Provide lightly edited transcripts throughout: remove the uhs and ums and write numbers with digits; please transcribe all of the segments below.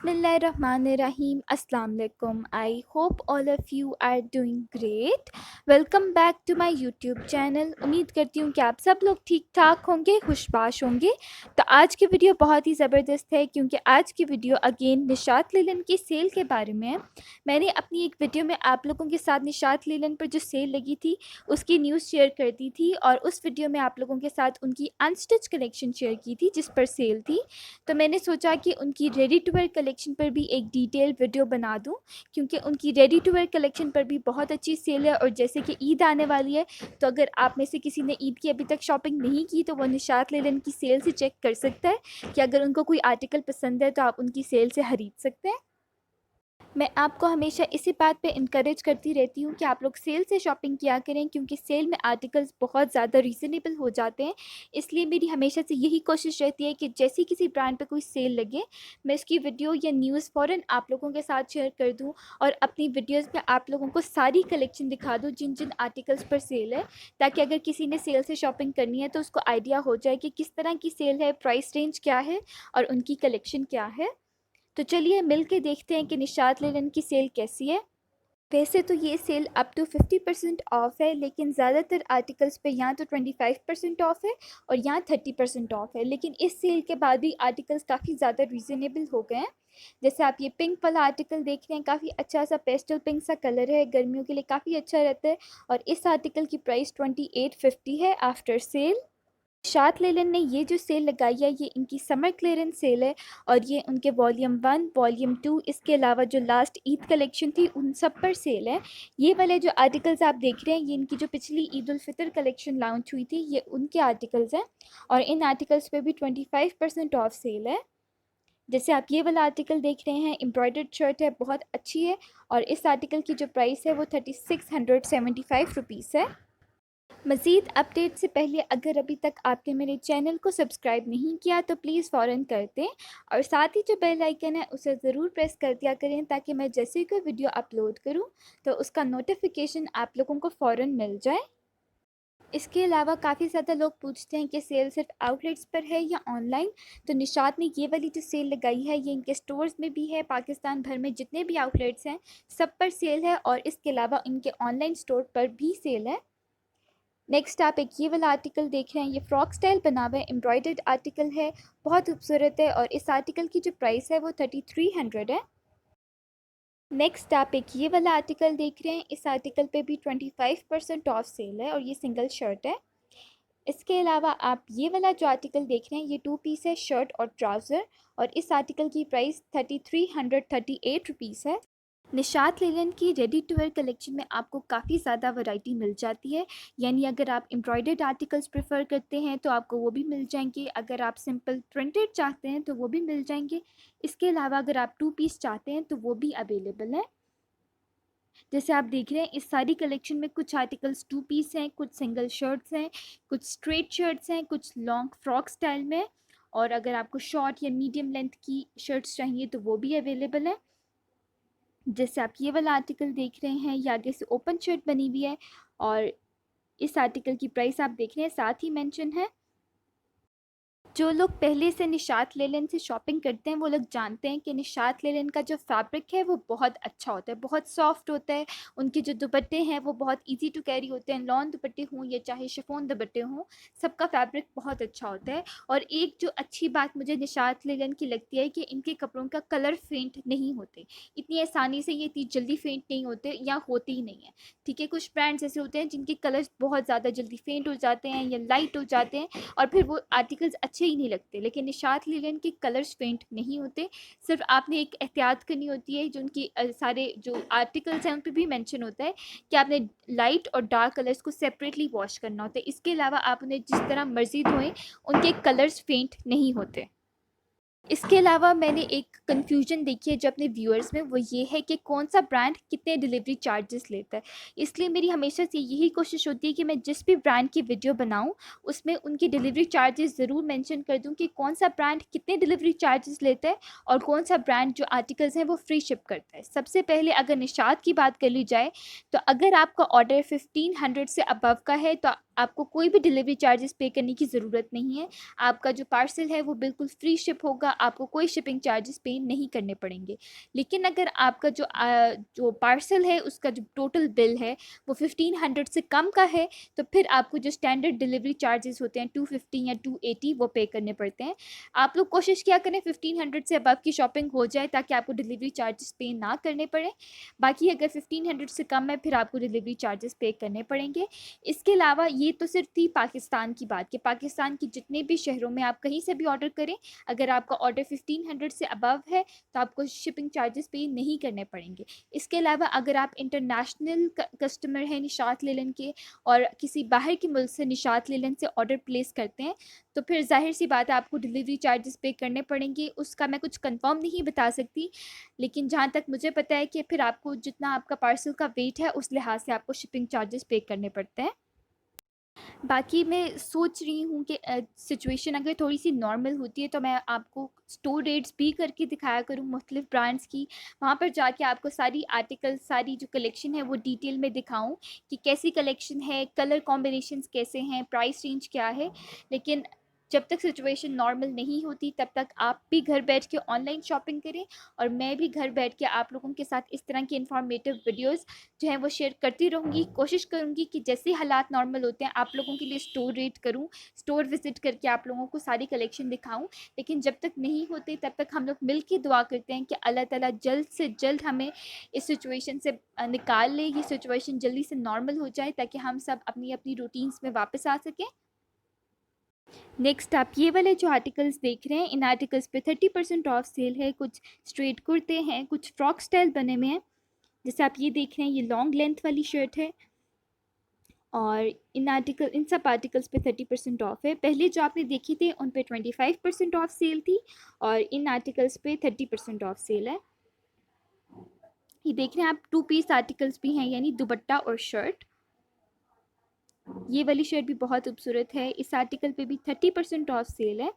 बिस्मिल्लाहिर्रहमानिर्रहीम अस्सलाम वालेकुम। I hope all of you are doing great. Welcome back to my YouTube channel. उम्मीद करती हूँ कि आप सब लोग ठीक ठाक होंगे, खुशबाश होंगे। तो आज की वीडियो बहुत ही ज़बरदस्त है क्योंकि आज की वीडियो अगेन निशात लीलन की सेल के बारे में है। मैंने अपनी एक वीडियो में आप लोगों के साथ निशात लीलन पर जो सेल लगी थी उसकी न्यूज़ शेयर कर दी थी और उस वीडियो में आप लोगों के साथ उनकी अनस्टिच कलेक्शन शेयर की थी जिस पर सेल थी। तो मैंने सोचा कि उनकी रेडी टू वेयर कलेक्शन पर भी एक डिटेल वीडियो बना दूं क्योंकि उनकी रेडी टू वेयर कलेक्शन पर भी बहुत अच्छी सेल है। और जैसे कि ईद आने वाली है तो अगर आप में से किसी ने ईद की अभी तक शॉपिंग नहीं की तो वो निशात लीलन की सेल से चेक कर सकता है कि अगर उनको कोई आर्टिकल पसंद है तो आप उनकी सेल से ख़रीद सकते हैं। मैं आपको हमेशा इसी बात पे इनकरेज करती रहती हूँ कि आप लोग सेल से शॉपिंग किया करें क्योंकि सेल में आर्टिकल्स बहुत ज़्यादा रीज़नेबल हो जाते हैं। इसलिए मेरी हमेशा से यही कोशिश रहती है कि जैसे किसी ब्रांड पे कोई सेल लगे मैं इसकी वीडियो या न्यूज़ फ़ौरन आप लोगों के साथ शेयर कर दूँ और अपनी वीडियोज़ में आप लोगों को सारी कलेक्शन दिखा दूँ जिन जिन आर्टिकल्स पर सेल है, ताकि अगर किसी ने सेल से शॉपिंग करनी है तो उसको आइडिया हो जाए कि किस तरह की सेल है, प्राइस रेंज क्या है और उनकी कलेक्शन क्या है। तो चलिए मिल के देखते हैं कि निशात लीलन की सेल कैसी है। वैसे तो ये सेल अप टू 50% ऑफ है, लेकिन ज़्यादातर आर्टिकल्स पे यहाँ तो 25% ऑफ है और यहाँ 30% ऑफ है। लेकिन इस सेल के बाद भी आर्टिकल्स काफ़ी ज़्यादा रीज़नेबल हो गए हैं। जैसे आप ये पिंक वाला आर्टिकल देख रहे हैं, काफ़ी अच्छा सा पेस्टल पिंक सा कलर है, गर्मियों के लिए काफ़ी अच्छा रहता है। और इस आर्टिकल की प्राइस 2850 है आफ्टर सेल। निशात लीलन ने ये जो सेल लगाई है ये इनकी समर क्लियरेंस सेल है और ये उनके वॉल्यूम 1, वॉल्यूम 2, इसके अलावा जो लास्ट ईद कलेक्शन थी उन सब पर सेल है। ये वाले जो आर्टिकल्स आप देख रहे हैं ये इनकी जो पिछली ईद उल फितर कलेक्शन लॉन्च हुई थी ये उनके आर्टिकल्स हैं और इन आर्टिकल्स पे भी 25% ऑफ सेल है। जैसे आप ये वाला आर्टिकल देख रहे हैं, एम्ब्रॉयडर्ड शर्ट है, बहुत अच्छी है और इस आर्टिकल की जो प्राइस है वो 3675 रुपीज़ है। मज़ीद अपडेट से पहले अगर अभी तक आपने मेरे चैनल को सब्सक्राइब नहीं किया तो प्लीज़ फ़ौरन कर दें और साथ ही जो बेल आइकन है उसे ज़रूर प्रेस कर दिया करें ताकि मैं जैसे ही कोई वीडियो अपलोड करूं तो उसका नोटिफिकेशन आप लोगों को फ़ौरन मिल जाए। इसके अलावा काफ़ी ज़्यादा लोग पूछते हैं कि सेल सिर्फ आउटलेट्स पर है या ऑनलाइन। तो निशात ने ये वाली जो सेल लगाई है ये इनके स्टोर्स में भी है, पाकिस्तान भर में जितने भी आउटलेट्स हैं सब पर सेल है और इसके अलावा इनके ऑनलाइन स्टोर पर भी सेल है। नेक्स्ट आप एक ये वाला आर्टिकल देख रहे हैं, ये फ्रॉक स्टाइल बना हुआ है, एम्ब्रॉयडर्ड आर्टिकल है, बहुत खूबसूरत है और इस आर्टिकल की जो प्राइस है वो 3300 है। नेक्स्ट आप एक ये वाला आर्टिकल देख रहे हैं, इस आर्टिकल पे भी 25% ऑफ सेल है और ये सिंगल शर्ट है। इसके अलावा आप ये वाला जो आर्टिकल देख रहे हैं ये 2 पीस है, शर्ट और ट्राउज़र, और इस आर्टिकल की प्राइस 3338 है। निशात लीलन की रेडी टू वेयर कलेक्शन में आपको काफ़ी ज़्यादा वैरायटी मिल जाती है। यानी अगर आप एम्ब्रॉयडर्ड आर्टिकल्स प्रेफर करते हैं तो आपको वो भी मिल जाएंगे, अगर आप सिंपल प्रिंटेड चाहते हैं तो वो भी मिल जाएंगे। इसके अलावा अगर आप 2 पीस चाहते हैं तो वो भी अवेलेबल है। जैसे आप देख रहे हैं इस सारी कलेक्शन में कुछ आर्टिकल्स 2 पीस हैं, कुछ सिंगल शर्ट्स हैं, कुछ स्ट्रेट शर्ट्स हैं, कुछ लॉन्ग फ्रॉक स्टाइल में, और अगर आपको शॉर्ट या मीडियम लेंथ की शर्ट्स चाहिए तो वो भी अवेलेबल है। जैसे आप ये वाला आर्टिकल देख रहे हैं ये आगे से ओपन शर्ट बनी हुई है और इस आर्टिकल की प्राइस आप देख रहे हैं साथ ही मेंशन है। जो लोग पहले से निशात लीलन से शॉपिंग करते हैं वो लोग जानते हैं कि निशात लीलन का जो फैब्रिक है वो बहुत अच्छा होता है, बहुत सॉफ्ट होता है। उनके जो दुपट्टे हैं वो बहुत इजी टू कैरी होते हैं, लॉन दुपट्टे हों या चाहे शिफॉन दुपट्टे हों, सबका फैब्रिक बहुत अच्छा होता है। और एक जो अच्छी बात मुझे निशात लीलन की लगती है कि इनके कपड़ों का कलर फेंट नहीं होते, इतनी आसानी से ये इतनी जल्दी फेंट नहीं होते या होते ही नहीं है। ठीक है, कुछ ब्रांड्स ऐसे होते हैं जिनके कलर्स बहुत ज़्यादा जल्दी फेंट हो जाते हैं या लाइट हो जाते हैं और फिर वो आर्टिकल्स अच्छे ही नहीं लगते, लेकिन निशात लीलन के कलर्स फेंट नहीं होते। सिर्फ आपने एक एहतियात करनी होती है, जो उनकी सारे जो आर्टिकल्स हैं उन पर भी मेंशन होता है कि आपने लाइट और डार्क कलर्स को सेपरेटली वॉश करना होता है। इसके अलावा आप उन्हें जिस तरह मर्जी धोएं उनके कलर्स फेंट नहीं होते। इसके अलावा मैंने एक कन्फ्यूजन देखी है जो अपने व्यूअर्स में, वो ये है कि कौन सा ब्रांड कितने डिलीवरी चार्जेस लेता है। इसलिए मेरी हमेशा से यही कोशिश होती है कि मैं जिस भी ब्रांड की वीडियो बनाऊं उसमें उनकी डिलीवरी चार्जेस ज़रूर मेंशन कर दूं कि कौन सा ब्रांड कितने डिलीवरी चार्जेस लेता है और कौन सा ब्रांड जो आर्टिकल्स हैं वो फ्री शिप करता है। सबसे पहले अगर निशात की बात कर ली जाए तो अगर आपका ऑर्डर 1500 से अबव का है तो आपको कोई भी डिलीवरी चार्जेस पे करने की ज़रूरत नहीं है। आपका जो पार्सल है वो बिल्कुल फ्री शिप होगा, आपको कोई शिपिंग चार्जेस पे नहीं करने पड़ेंगे। लेकिन अगर आपका जो पार्सल है उसका जो टोटल बिल है वो 1500 से कम का है, तो फिर आपको जो स्टैंडर्ड डिलीवरी चार्जेस होते हैं 250 या 280 वो पे करने पड़ते हैं। आप लोग कोशिश किया करें 1500 से अबव की शॉपिंग हो जाए ताकि आपको डिलीवरी चार्जेस पे ना करने पड़े। बाकी अगर 1500 से कम है फिर आपको डिलीवरी चार्जेस पे करने पड़ेंगे। इसके अलावा ये तो सिर्फ थी पाकिस्तान की बात कि पाकिस्तान के जितने भी शहरों में आप कहीं से भी ऑर्डर करें, अगर आपका ऑर्डर 1500 से अबव है तो आपको शिपिंग चार्जेस पे नहीं करने पड़ेंगे। इसके अलावा अगर आप इंटरनेशनल कस्टमर हैं निशात लेलन के और किसी बाहर के मुल्क से निशात लेलन से ऑर्डर प्लेस करते हैं, तो फिर ज़ाहिर सी बात है आपको डिलीवरी चार्जेस पे करने पड़ेंगे। उसका मैं कुछ कंफर्म नहीं बता सकती, लेकिन जहाँ तक मुझे पता है कि फिर आपको जितना आपका पार्सल का वेट है उस लिहाज से आपको शिपिंग चार्जेस पे करने पड़ते हैं। बाकी मैं सोच रही हूँ कि सिचुएशन अगर थोड़ी-सी नॉर्मल होती है तो मैं आपको स्टोर रेट्स भी करके दिखाया करूँ मुख्तलिफ़ ब्रांड्स की। वहाँ पर जाके आपको सारी आर्टिकल, सारी जो कलेक्शन है वो डिटेल में दिखाऊँ कि कैसी कलेक्शन है, कलर कॉम्बिनेशंस कैसे हैं, प्राइस रेंज क्या है। लेकिन जब तक सिचुएशन नॉर्मल नहीं होती तब तक आप भी घर बैठ के ऑनलाइन शॉपिंग करें और मैं भी घर बैठ के आप लोगों के साथ इस तरह की इन्फॉर्मेटिव वीडियोज़ जो है वो शेयर करती रहूँगी। कोशिश करूँगी कि जैसे हालात नॉर्मल होते हैं आप लोगों के लिए स्टोर रेट करूँ, स्टोर विज़िट करके आप लोगों को सारी कलेक्शन दिखाऊँ। लेकिन जब तक नहीं होते तब तक हम लोग मिल के दुआ करते हैं कि अल्लाह ताला जल्द से जल्द हमें इस सिचुएशन से निकाल ले, ये सिचुएशन जल्दी से नॉर्मल हो जाए ताकि हम सब अपनी-अपनी रूटीन्स में वापस आ सकें। नेक्स्ट आप ये वाले जो आर्टिकल्स देख रहे हैं, इन आर्टिकल्स पे 30% ऑफ सेल है। कुछ स्ट्रेट कुर्ते हैं, कुछ फ्रॉक स्टाइल बने हुए हैं। जैसे आप ये देख रहे हैं, ये लॉन्ग लेंथ वाली शर्ट है और इन सब आर्टिकल्स पे 30% ऑफ है। पहले जो आपने देखी थी उन पे 25% ऑफ सेल थी और इन आर्टिकल्स पे 30% ऑफ सेल है। ये देख रहे हैं आप, 2 पीस आर्टिकल्स भी हैं, यानी दुपट्टा और शर्ट। ये वाली शर्ट भी बहुत खूबसूरत है। इस आर्टिकल पे भी 30% ऑफ सेल है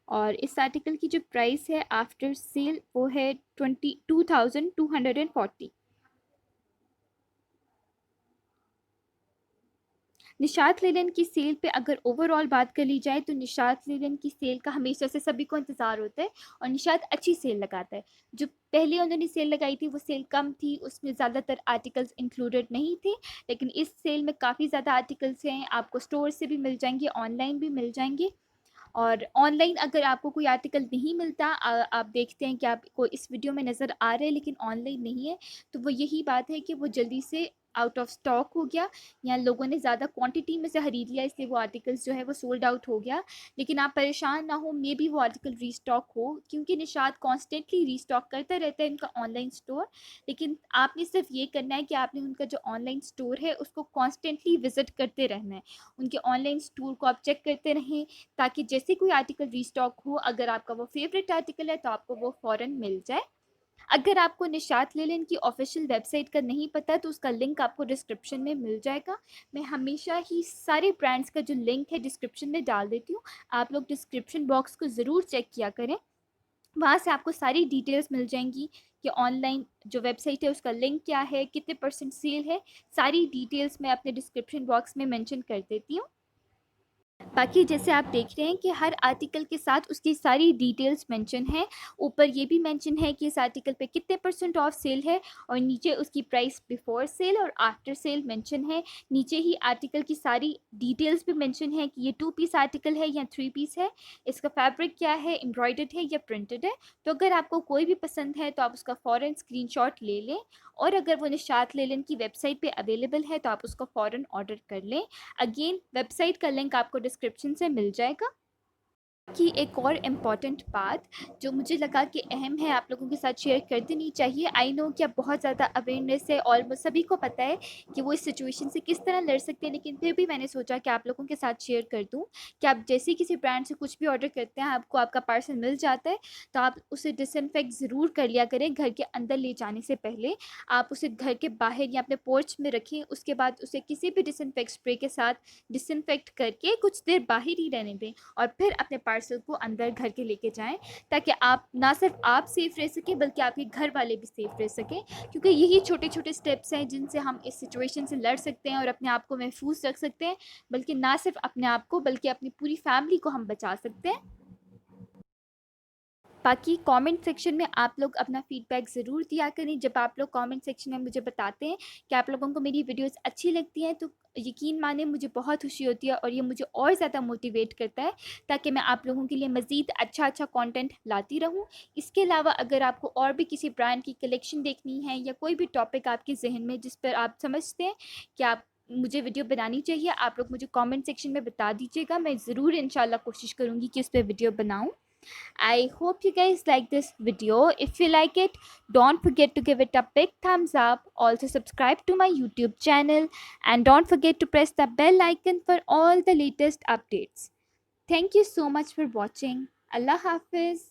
और इस आर्टिकल की जो प्राइस है आफ्टर सेल वो है 22,240। निशात लेलन की सेल पे अगर ओवरऑल बात कर ली जाए तो निशात लेलन की सेल का हमेशा से सभी को इंतज़ार होता है और निशात अच्छी सेल लगाता है। जो पहले उन्होंने सेल लगाई थी वो सेल कम थी, उसमें ज़्यादातर आर्टिकल्स इंक्लूडेड नहीं थे, लेकिन इस सेल में काफ़ी ज़्यादा आर्टिकल्स हैं। आपको स्टोर से भी मिल जाएंगे, ऑनलाइन भी मिल जाएंगे। और ऑनलाइन अगर आपको कोई आर्टिकल नहीं मिलता, आप देखते हैं कि आपको इस वीडियो में नज़र आ रहा है लेकिन ऑनलाइन नहीं है, तो वो यही बात है कि वो जल्दी से आउट ऑफ स्टॉक हो गया या लोगों ने ज़्यादा क्वांटिटी में से ख़रीद लिया, इसलिए वो आर्टिकल्स जो है वो सोल्ड आउट हो गया। लेकिन आप परेशान ना हो, मे बी वो आर्टिकल रीस्टॉक हो, क्योंकि निशात कॉन्स्टेंटली रीस्टॉक करता रहता है इनका ऑनलाइन स्टोर। लेकिन आपने सिर्फ ये करना है कि आपने उनका जो ऑनलाइन स्टोर है उसको कॉन्स्टेंटली विज़िट करते रहना है। उनके ऑनलाइन स्टोर को आप चेक करते रहें ताकि जैसे कोई आर्टिकल रीस्टॉक हो, अगर आपका वो फेवरेट आर्टिकल है तो आपको वो फ़ौरन मिल जाए। अगर आपको निशात लेलन की ऑफिशियल वेबसाइट का नहीं पता तो उसका लिंक आपको डिस्क्रिप्शन में मिल जाएगा। मैं हमेशा ही सारे ब्रांड्स का जो लिंक है डिस्क्रिप्शन में डाल देती हूँ, आप लोग डिस्क्रिप्शन बॉक्स को ज़रूर चेक किया करें। वहाँ से आपको सारी डिटेल्स मिल जाएंगी कि ऑनलाइन जो वेबसाइट है उसका लिंक क्या है, कितने % सेल है, सारी डिटेल्स मैं अपने डिस्क्रिप्शन बॉक्स में मेंशन कर देती हूँ। बाकी जैसे आप देख रहे हैं कि हर आर्टिकल के साथ उसकी सारी डिटेल्स मेंशन है। ऊपर ये भी मेंशन है कि इस आर्टिकल पे कितने % ऑफ सेल है और नीचे उसकी प्राइस बिफोर सेल और आफ्टर सेल मेंशन है। नीचे ही आर्टिकल की सारी डिटेल्स भी मेंशन है कि ये 2 पीस आर्टिकल है या 3 पीस है, इसका फैब्रिक क्या है, एम्ब्रॉयडर्ड है या प्रिंटेड है। तो अगर आपको कोई भी पसंद है तो आप उसका फ़ौरन स्क्रीनशॉट ले लें और अगर वो निशात लेलन की वेबसाइट पे अवेलेबल है तो आप उसको फ़ौरन ऑर्डर कर लें। अगेन वेबसाइट का लिंक आपको डिस्क्रिप्शन से मिल जाएगा। कि एक और इम्पॉर्टेंट बात जो मुझे लगा कि अहम है, आप लोगों के साथ शेयर कर देनी चाहिए। आई नो कि अब बहुत ज़्यादा अवेयरनेस है, ऑलमोस्ट सभी को पता है कि वो इस सिचुएशन से किस तरह लड़ सकते हैं, लेकिन फिर भी मैंने सोचा कि आप लोगों के साथ शेयर कर दूं कि आप जैसे ही किसी ब्रांड से कुछ भी ऑर्डर करते हैं, आपको आपका पार्सल मिल जाता है तो आप उसे डिसइंफेक्ट ज़रूर कर लिया करें घर के अंदर ले जाने से पहले। आप उसे घर के बाहर या अपने पोर्च में रखें, उसके बाद उसे किसी भी डिसइंफेक्ट स्प्रे के साथ डिसइंफेक्ट करके कुछ देर बाहर ही रहने दें और फिर अपने पार्सल को अंदर घर के लेके जाएँ, ताकि आप ना सिर्फ आप सेफ़ रह सकें बल्कि आपके घर वाले भी सेफ़ रह सकें। क्योंकि यही छोटे-छोटे स्टेप्स हैं जिनसे हम इस सिचुएशन से लड़ सकते हैं और अपने आप को महफूज़ रख सकते हैं, बल्कि ना सिर्फ अपने आप को बल्कि अपनी पूरी फैमिली को हम बचा सकते हैं। बाकी कमेंट सेक्शन में आप लोग अपना फीडबैक ज़रूर दिया करें। जब आप लोग कमेंट सेक्शन में मुझे बताते हैं कि आप लोगों को मेरी वीडियोस अच्छी लगती हैं, तो यकीन माने मुझे बहुत खुशी होती है और ये मुझे और ज़्यादा मोटिवेट करता है, ताकि मैं आप लोगों के लिए मज़ीद अच्छा कंटेंट लाती रहूँ। इसके अलावा अगर आपको और भी किसी ब्रांड की कलेक्शन देखनी है या कोई भी टॉपिक आपके ज़हन में जिस पर आप समझते हैं कि आप मुझे वीडियो बनानी चाहिए, आप लोग मुझे कमेंट सेक्शन में बता दीजिएगा। मैं ज़रूर इंशाल्लाह कोशिश करूँगी कि उस पर वीडियो बनाऊँ। I hope you guys like this video. If you like it, don't forget to give it a big thumbs up. Also subscribe to my YouTube channel and don't forget to press the bell icon for all the latest updates. Thank you so much for watching. Allah Hafiz.